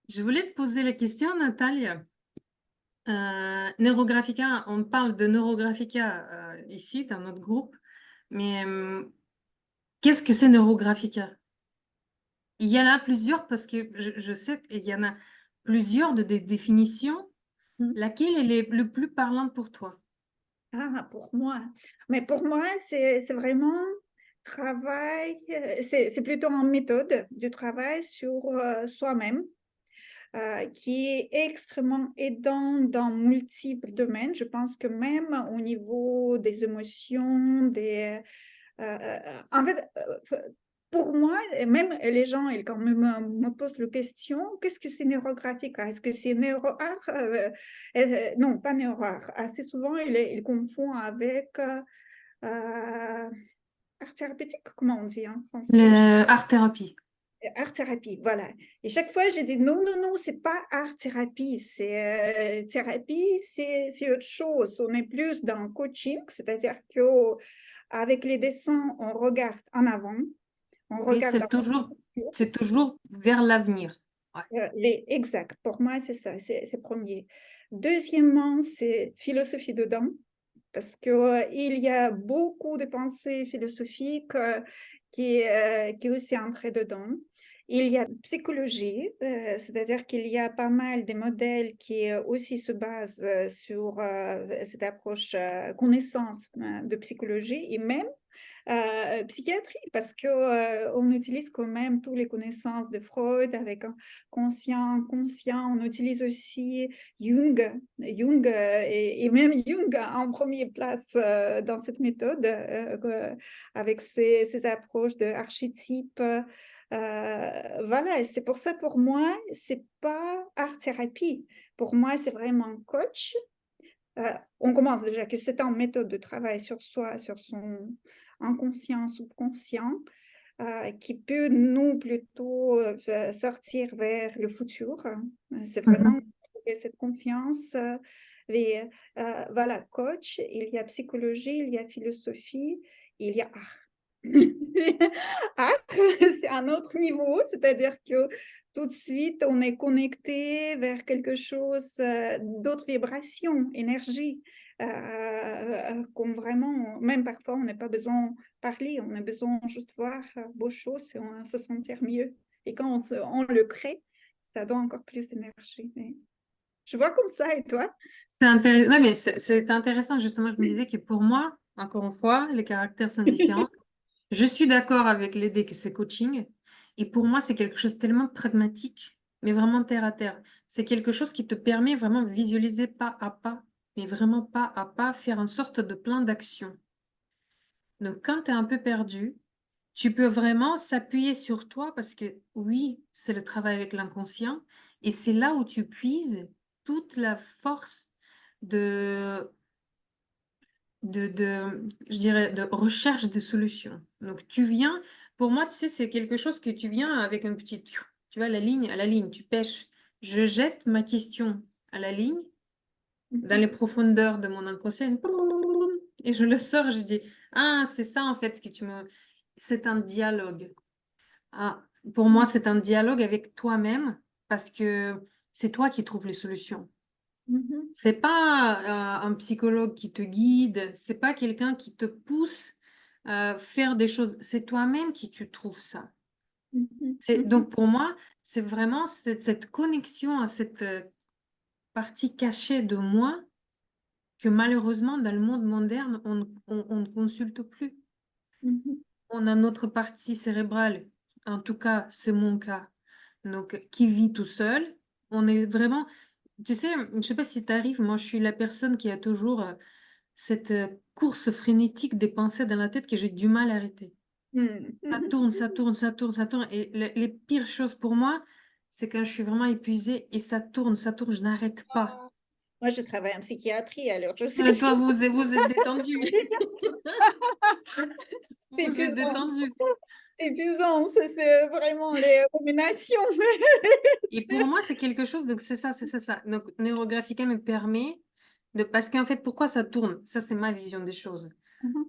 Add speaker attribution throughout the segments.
Speaker 1: Je voulais te poser la question, Natalia. Neurographica, on parle de Neurographica ici, dans notre groupe, mais qu'est-ce que c'est Neurographica? Il y en a plusieurs parce que je sais qu'il y en a plusieurs de des définitions.
Speaker 2: Mmh.
Speaker 1: Laquelle est le plus parlante pour toi?
Speaker 2: Ah, pour moi. Mais pour moi, c'est vraiment travail, c'est plutôt en méthode du travail sur, soi-même, qui est extrêmement aidant dans multiples domaines. Je pense que même au niveau des émotions, en fait, pour moi, et même les gens, ils, quand me posent la question, qu'est-ce que c'est neurographique? Est-ce que c'est neuroart? Non, pas neuroart. Assez souvent, ils confondent avec art thérapeutique, comment on dit en français?
Speaker 1: Le art thérapie.
Speaker 2: Art thérapie, voilà. Et chaque fois, j'ai dit non, non, non, c'est pas art thérapie, c'est thérapie, c'est autre chose. On est plus dans le coaching, c'est-à-dire que avec les dessins, on regarde en avant, on
Speaker 1: Oui,
Speaker 2: regarde dans le futur.
Speaker 1: c'est toujours vers l'avenir. Ouais.
Speaker 2: Exact, pour moi, c'est ça, c'est premier. Deuxièmement, c'est philosophie dedans, parce que, il y a beaucoup de pensées philosophiques qui est aussi entrées dedans. Il y a psychologie, c'est-à-dire qu'il y a pas mal de modèles qui aussi se basent sur cette approche connaissance de psychologie et même psychiatrie, parce que on utilise quand même toutes les connaissances de Freud avec un conscient, inconscient. On utilise aussi Jung et même Jung en première place dans cette méthode avec ses approches de archétypes. Voilà, et c'est pour ça, pour moi, c'est pas art thérapie. Pour moi, c'est vraiment coach. On commence déjà que c'est une méthode de travail sur soi, sur son inconscient, subconscient, qui peut nous plutôt sortir vers le futur. C'est vraiment
Speaker 1: Mhm.
Speaker 2: trouver cette confiance. Et, voilà, coach, il y a psychologie, il y a philosophie, il y a art. Art, c'est un autre niveau, c'est-à-dire que tout de suite, on est connecté vers quelque chose d'autres vibrations, énergie, comme vraiment, même parfois, on n'a pas besoin de parler, on a besoin juste de voir beaux choses et on se sentir mieux. Et quand on le crée, ça donne encore plus d'énergie. Mais je vois comme ça, et toi?
Speaker 1: C'est intéressant. Non, mais c'est intéressant, justement. Je me disais que pour moi, encore une fois, les caractères sont différents. Je suis d'accord avec l'idée que c'est coaching. Et pour moi, c'est quelque chose de tellement pragmatique, mais vraiment terre à terre. C'est quelque chose qui te permet vraiment de visualiser pas à pas, mais vraiment pas à pas, faire une sorte de plan d'action. Donc, quand tu es un peu perdu, tu peux vraiment s'appuyer sur toi parce que oui, c'est le travail avec l'inconscient et c'est là où tu puises toute la force de je dirais, de recherche de solutions. Donc, tu viens, pour moi, tu sais, c'est quelque chose que tu viens avec une petite, tu vois, la ligne, à la ligne, tu pêches. Je jette ma question à la ligne, dans les profondeurs de mon inconscient, et je le sors, je dis, ah, c'est ça, en fait, ce que tu me... C'est un dialogue. Ah, pour moi, c'est un dialogue avec toi-même, parce que c'est toi qui trouves les solutions. C'est pas un psychologue qui te guide, c'est pas quelqu'un qui te pousse à faire des choses, c'est toi-même qui tu trouves ça. Donc pour moi, c'est vraiment cette connexion à cette partie cachée de moi que malheureusement dans le monde moderne, on ne consulte plus. On a notre partie cérébrale, en tout cas c'est mon cas, donc qui vit tout seul. On est vraiment, tu sais, je sais pas si t'arrives, moi je suis la personne qui a toujours cette course frénétique des pensées dans la tête que j'ai du mal à arrêter. Ça tourne, ça tourne, ça tourne, ça tourne. Et les pires choses pour moi, c'est quand je suis vraiment épuisée et ça tourne, je n'arrête pas.
Speaker 2: Moi, je travaille en psychiatrie, alors je sais qu'est-ce que
Speaker 1: Toi, vous êtes détendu.
Speaker 2: c'est
Speaker 1: Vous êtes
Speaker 2: épuisant.
Speaker 1: détendu.
Speaker 2: C'est épuisant, c'est vraiment les ruminations.
Speaker 1: Et pour moi, c'est quelque chose, donc c'est ça, c'est ça, ça. Donc, Neurographica me permet de... Parce qu'en fait, pourquoi ça tourne? Ça, c'est ma vision des choses.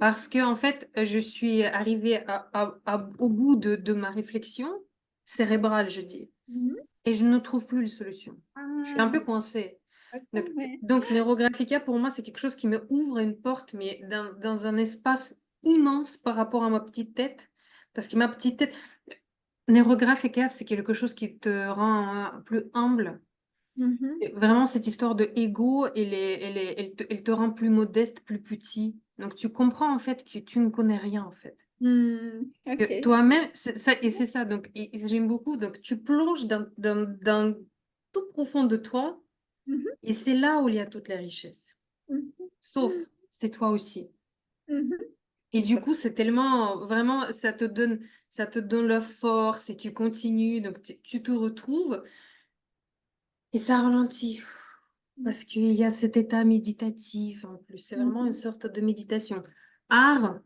Speaker 1: Parce que, en fait, je suis arrivée au bout de ma réflexion cérébrale, je dis. et je ne trouve plus les solutions. Je suis un peu
Speaker 2: Ah,
Speaker 1: coincée.
Speaker 2: ça,
Speaker 1: Donc,
Speaker 2: ouais.
Speaker 1: Neurographica, pour moi, c'est quelque chose qui me ouvre une porte, mais dans un espace immense par rapport à ma petite tête. Parce que ma petite tête, Neurographica, c'est quelque chose qui te rend plus humble.
Speaker 2: Mhm.
Speaker 1: Et vraiment, cette histoire de ego, elle te rend plus modeste, plus petit. Donc, tu comprends en fait que tu ne connais rien en fait.
Speaker 2: Ok.
Speaker 1: Que toi-même, c'est ça, et c'est ça. Donc, et j'aime beaucoup. Donc, tu plonges dans tout profond de toi,
Speaker 2: Mhm.
Speaker 1: et c'est là où il y a toute la richesse.
Speaker 2: Mhm.
Speaker 1: Sauf, c'est toi aussi.
Speaker 2: Mhm.
Speaker 1: Et
Speaker 2: C'est
Speaker 1: du
Speaker 2: ça.
Speaker 1: coup, c'est tellement, vraiment, ça te donne la force et tu continues. Donc, tu te retrouves et ça ralentit. Parce qu'il y a cet état méditatif en plus. C'est vraiment une
Speaker 2: Mhm.
Speaker 1: sorte de méditation. Art,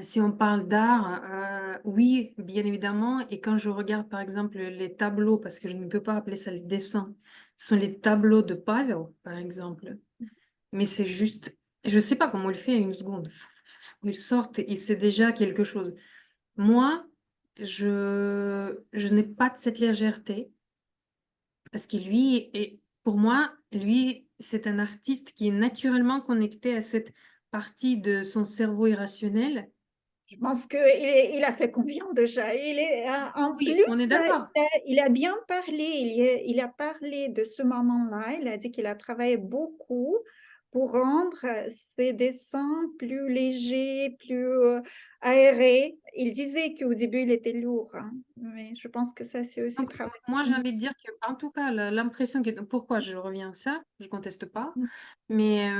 Speaker 1: si on parle d'art, oui, bien évidemment. Et quand je regarde, par exemple, les tableaux, parce que je ne peux pas appeler ça les dessins, ce sont les tableaux de Pavel, par exemple. Mais c'est juste, je ne sais pas comment il fait en une seconde. Ils sortent et c'est déjà quelque chose. Moi, je n'ai pas de cette légèreté parce que lui, et pour moi, lui, c'est un artiste qui est naturellement connecté à cette partie de son cerveau irrationnel.
Speaker 2: Je pense qu'il il a fait combien déjà? En
Speaker 1: Oui,
Speaker 2: plus,
Speaker 1: on est d'accord.
Speaker 2: il a bien parlé, il a parlé de ce moment-là, il a dit qu'il a travaillé beaucoup pour rendre ses dessins plus légers, plus aérés. Il disait qu'au début, il était lourd, hein, mais je pense que ça, c'est aussi
Speaker 1: Donc,
Speaker 2: travail sur
Speaker 1: moi, j'ai
Speaker 2: nous.
Speaker 1: envie de dire que, en tout cas, l'impression que, pourquoi je reviens à ça, je ne conteste pas, mais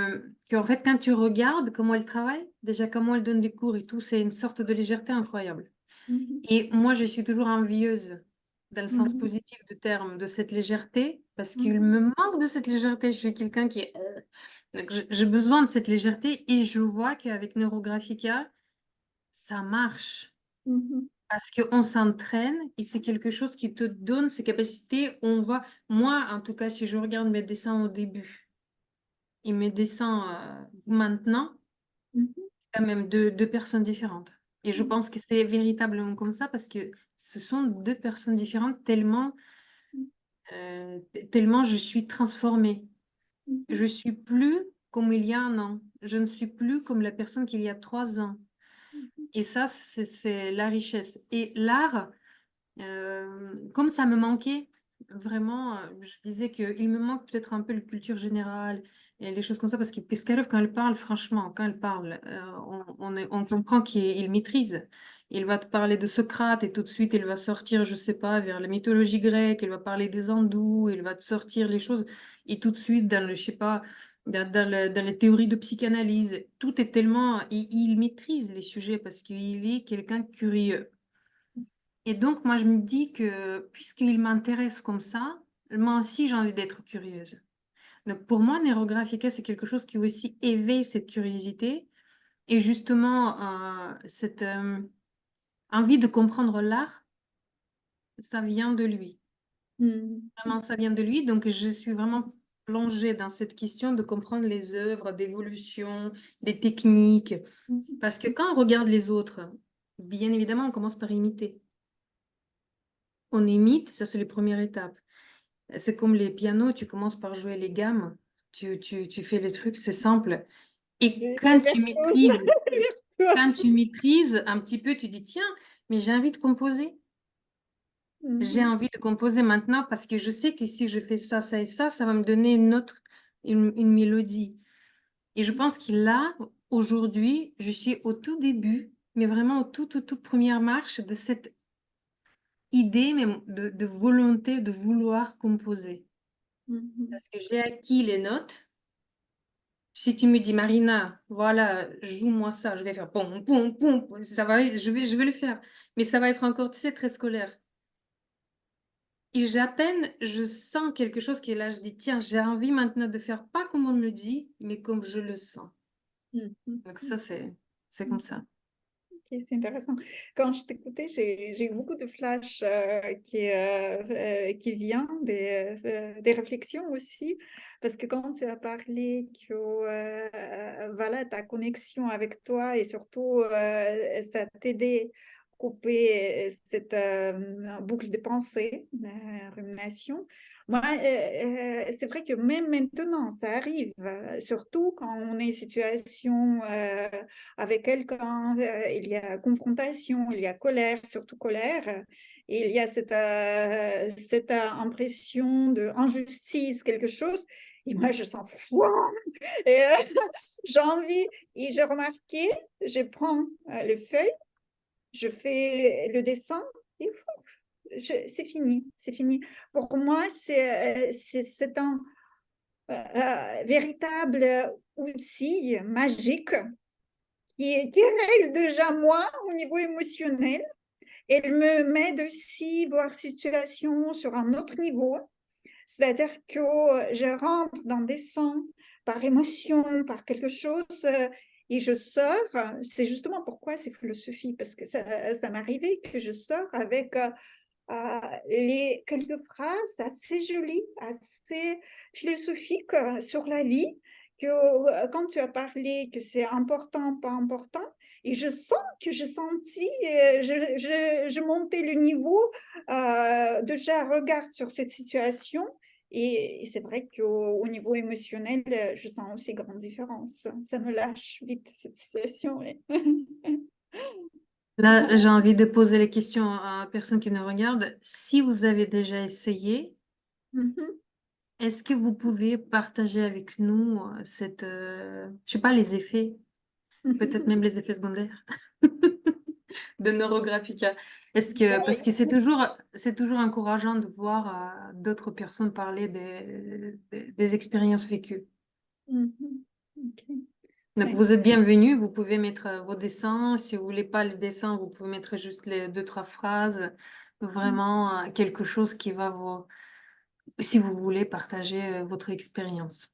Speaker 1: qu'en fait, quand tu regardes comment elle travaille, déjà comment elle donne des cours et tout, c'est une sorte de légèreté incroyable.
Speaker 2: Mhm.
Speaker 1: Et moi, je suis toujours envieuse, dans le sens
Speaker 2: Mhm.
Speaker 1: positif du terme, de cette légèreté, parce qu'il
Speaker 2: Mhm.
Speaker 1: me manque de cette légèreté. Je suis quelqu'un qui est... Donc, j'ai besoin de cette légèreté et je vois qu'avec Neurographica, ça marche.
Speaker 2: Mhm.
Speaker 1: Parce qu'on s'entraîne et c'est quelque chose qui te donne ces capacités. On va, moi, en tout cas, si je regarde mes dessins au début et mes dessins maintenant,
Speaker 2: Mhm.
Speaker 1: c'est quand même deux personnes différentes. Et je pense que c'est véritablement comme ça parce que ce sont deux personnes différentes tellement je suis transformée.
Speaker 2: Mhm.
Speaker 1: Je suis plus comme il y a un an. Je ne suis plus comme la personne qu'il y a 3 ans. Et ça, c'est la richesse. Et l'art, comme ça me manquait, vraiment, je disais qu'il me manque peut-être un peu la culture générale et les choses comme ça, parce que Pescarov, quand elle parle, franchement, quand elle parle, on comprend qu'il maîtrise. Il va te parler de Socrate et tout de suite, il va sortir, je sais pas, vers la mythologie grecque, il va parler des hindous, il va te sortir les choses, et tout de suite, dans le, je sais pas, dans les théories de psychanalyse, tout est tellement, il maîtrise les sujets parce qu'il est quelqu'un de curieux. Et donc, moi, je me dis que puisqu'il m'intéresse comme ça, moi aussi, j'ai envie d'être curieuse. Donc, pour moi, Neurographica, c'est quelque chose qui aussi éveille cette curiosité et justement, cette envie de comprendre l'art, ça vient de lui.
Speaker 2: Mhm.
Speaker 1: Vraiment, ça vient de lui. Donc, je suis vraiment plongée dans cette question de comprendre les œuvres, d'évolution, des techniques.
Speaker 2: Mhm.
Speaker 1: Parce que quand on regarde les autres, bien évidemment, on commence par imiter. On imite, ça, c'est les premières étapes. C'est comme les pianos, tu commences par jouer les gammes, tu fais les trucs, c'est simple. Et
Speaker 2: La virtuose,
Speaker 1: quand
Speaker 2: virtuose.
Speaker 1: tu maîtrises un petit peu, tu dis, tiens, mais j'ai envie de composer. J'ai
Speaker 2: Mhm.
Speaker 1: envie de composer maintenant parce que je sais que si je fais ça, ça et ça va me donner une mélodie. Et je pense que là, aujourd'hui, je suis au tout début, mais vraiment au toute première marche de cette idée même de volonté de vouloir composer.
Speaker 2: Mhm.
Speaker 1: Parce que j'ai acquis les notes. Si tu me dis, Marina, voilà, joue-moi ça, je vais faire pom, pom, pom, ça va, je vais le faire. Mais ça va être encore, tu sais, très scolaire. Et j'ai à peine, je sens quelque chose qui est là, je dis, tiens, j'ai envie maintenant de faire pas comme on me le dit, mais comme je le sens.
Speaker 2: Mhm.
Speaker 1: Donc ça, c'est comme
Speaker 2: Mhm.
Speaker 1: ça.
Speaker 2: Ok, c'est intéressant. Quand je t'écoutais, j'ai eu beaucoup de flashs qui viennent des réflexions aussi, parce que quand tu as parlé que voilà, ta connexion avec toi et surtout ça t'aidait couper cette boucle de pensée, rumination. Moi, c'est vrai que même maintenant, ça arrive, surtout quand on est en situation avec quelqu'un, il y a confrontation, il y a colère, surtout colère, et il y a cette impression d'injustice, quelque chose, et moi je sens fou, et j'ai envie, et j'ai remarqué, je prends le feuille, je fais le dessin, et c'est fini, c'est fini. Pour moi, c'est un véritable outil magique qui règle déjà moi au niveau émotionnel. Elle me met aussi voir situation sur un autre niveau. C'est-à-dire que je rentre dans des sens par émotion, par quelque chose, et je sors. C'est justement pourquoi c'est philosophie, parce que ça m'arrivait que je sors avec quelques phrases assez jolies, assez philosophiques sur la vie, que quand tu as parlé que c'est important, pas important, et je sens que je sentis, je montais le niveau, déjà regarde sur cette situation, et c'est vrai qu'au niveau émotionnel, je sens aussi grande différence. Ça me lâche vite, cette situation.
Speaker 1: Là, j'ai envie de poser les questions à la personne qui nous regarde. Si vous avez déjà essayé,
Speaker 2: Mhm.
Speaker 1: est-ce que vous pouvez partager avec nous cette, je sais pas, les effets, peut-être même les effets secondaires de Neurographica? Est-ce que, parce que c'est toujours encourageant de voir d'autres personnes parler des expériences vécues.
Speaker 2: Mhm. Ok.
Speaker 1: Donc,
Speaker 2: Ouais.
Speaker 1: vous êtes bienvenus, vous pouvez mettre vos dessins. Si vous voulez pas les dessins, vous pouvez mettre juste les 2, 3 phrases. Vraiment quelque chose qui va vous, si vous voulez partager votre expérience.